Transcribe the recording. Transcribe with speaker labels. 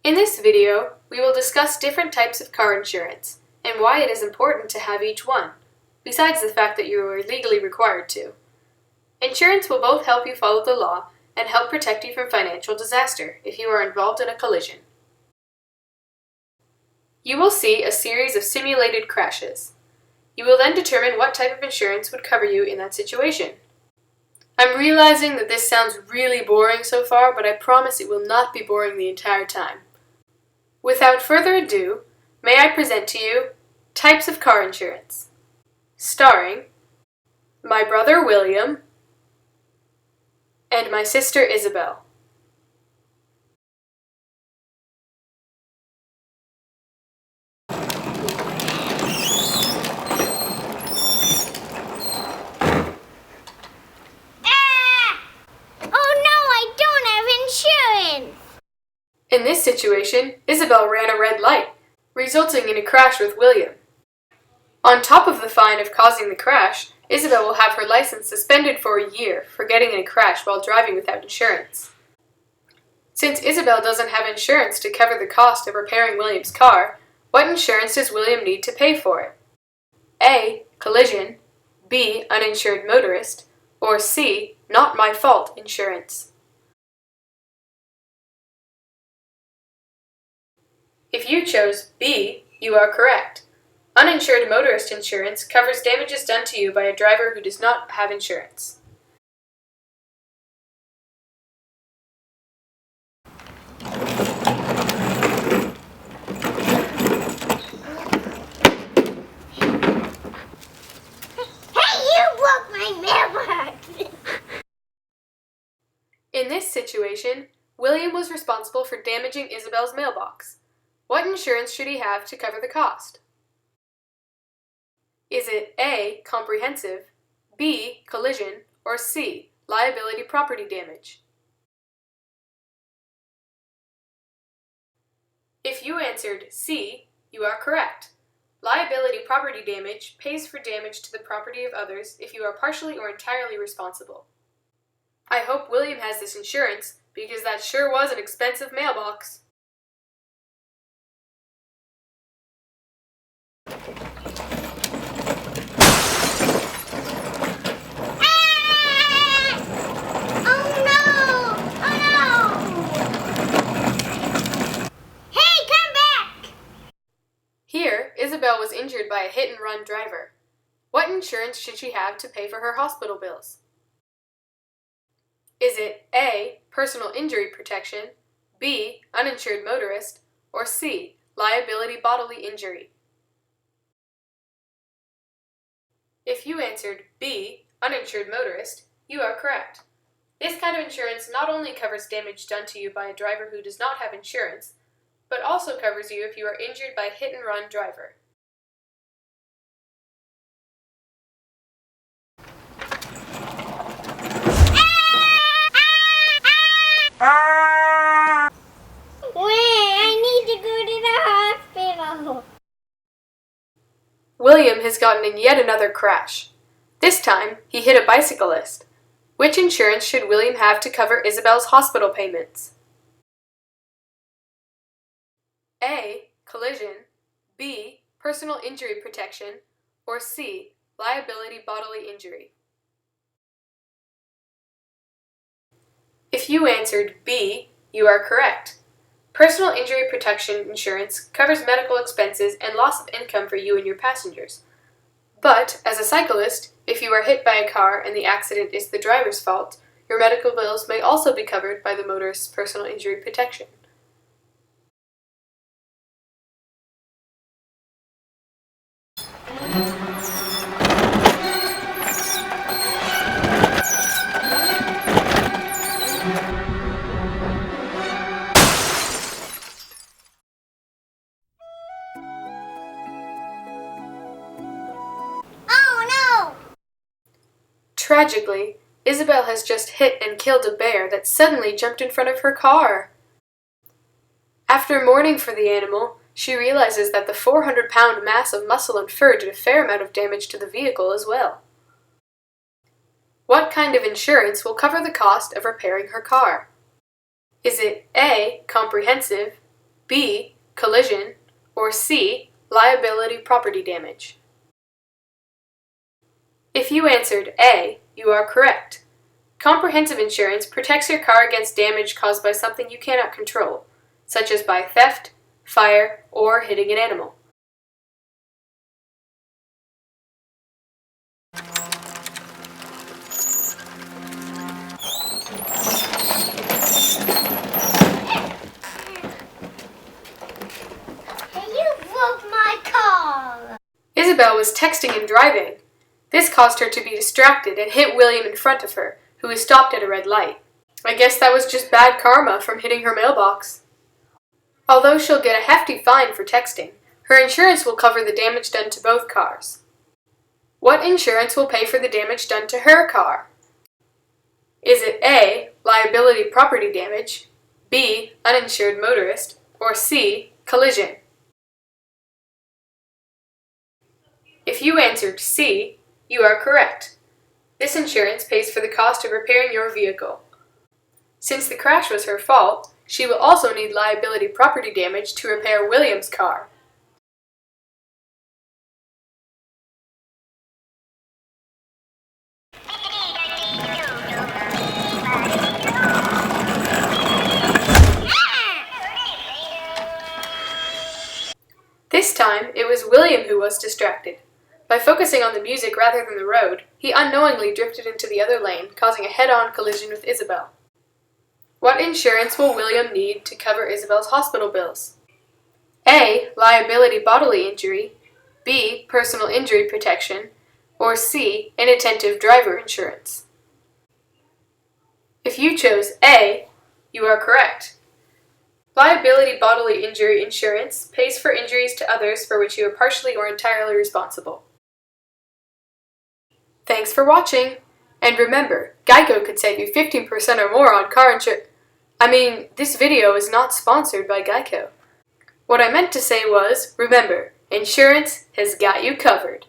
Speaker 1: In this video, we will discuss different types of car insurance and why it is important to have each one, besides the fact that you are legally required to. Insurance will both help you follow the law and help protect you from financial disaster if you are involved in a collision. You will see a series of simulated crashes. You will then determine what type of insurance would cover you in that situation. I'm realizing that this sounds really boring so far, but I promise it will not be boring the entire time. Without further ado, may I present to you types of car insurance, starring my brother William and my sister Isobel. In this situation, Isobel ran a red light, resulting in a crash with William. On top of the fine of causing the crash, Isobel will have her license suspended for a year for getting in a crash while driving without insurance. Since Isobel doesn't have insurance to cover the cost of repairing William's car, what insurance does William need to pay for it? A. Collision, B. Uninsured motorist, or C. Not my fault insurance. If you chose B, you are correct. Uninsured motorist insurance covers damages done to you by a driver who does not have insurance.
Speaker 2: Hey, you broke my mailbox!
Speaker 1: In this situation, William was responsible for damaging Isobel's mailbox. What insurance should he have to cover the cost? Is it A. Comprehensive, B. Collision, or C. Liability property damage? If you answered C, you are correct. Liability property damage pays for damage to the property of others if you are partially or entirely responsible. I hope William has this insurance because that sure was an expensive mailbox. Here, Isobel was injured by a hit-and-run driver. What insurance should she have to pay for her hospital bills? Is it A. Personal injury protection, B. Uninsured motorist, or C. Liability bodily injury? If you answered B. Uninsured motorist, you are correct. This kind of insurance not only covers damage done to you by a driver who does not have insurance, but also covers you if you are injured by a hit-and-run driver.
Speaker 2: I need to go to the hospital.
Speaker 1: William has gotten in yet another crash. This time, he hit a bicyclist. Which insurance should William have to cover Isobel's hospital payments? A. Collision, B. Personal injury protection, or C. Liability bodily injury? If you answered B, you are correct. Personal injury protection insurance covers medical expenses and loss of income for you and your passengers. But, as a cyclist, if you are hit by a car and the accident is the driver's fault, your medical bills may also be covered by the motorist's personal injury protection.
Speaker 2: Oh no!
Speaker 1: Tragically, Isobel has just hit and killed a bear that suddenly jumped in front of her car. After mourning for the animal, she realizes that the 400-pound mass of muscle and fur did a fair amount of damage to the vehicle as well. What kind of insurance will cover the cost of repairing her car? Is it A. Comprehensive, B. Collision, or C. Liability property damage? If you answered A, you are correct. Comprehensive insurance protects your car against damage caused by something you cannot control, such as by theft, fire, or hitting an animal.
Speaker 2: You broke my car.
Speaker 1: Isobel was texting and driving. This caused her to be distracted and hit William in front of her, who was stopped at a red light. I guess that was just bad karma from hitting her mailbox. Although she'll get a hefty fine for texting, her insurance will cover the damage done to both cars. What insurance will pay for the damage done to her car? Is it A. Liability property damage, B. Uninsured motorist, or C. Collision? If you answered C, you are correct. This insurance pays for the cost of repairing your vehicle. Since the crash was her fault, she will also need liability property damage to repair William's car. This time, it was William who was distracted. By focusing on the music rather than the road, he unknowingly drifted into the other lane, causing a head-on collision with Isobel. What insurance will William need to cover Isobel's hospital bills? A. Liability bodily injury, B. Personal injury protection, or C. Inattentive driver insurance? If you chose A, you are correct. Liability bodily injury insurance pays for injuries to others for which you are partially or entirely responsible. Thanks for watching! And remember, Geico could save you 15% or more on car insurance. This video is not sponsored by Geico. What I meant to say was, remember, insurance has got you covered.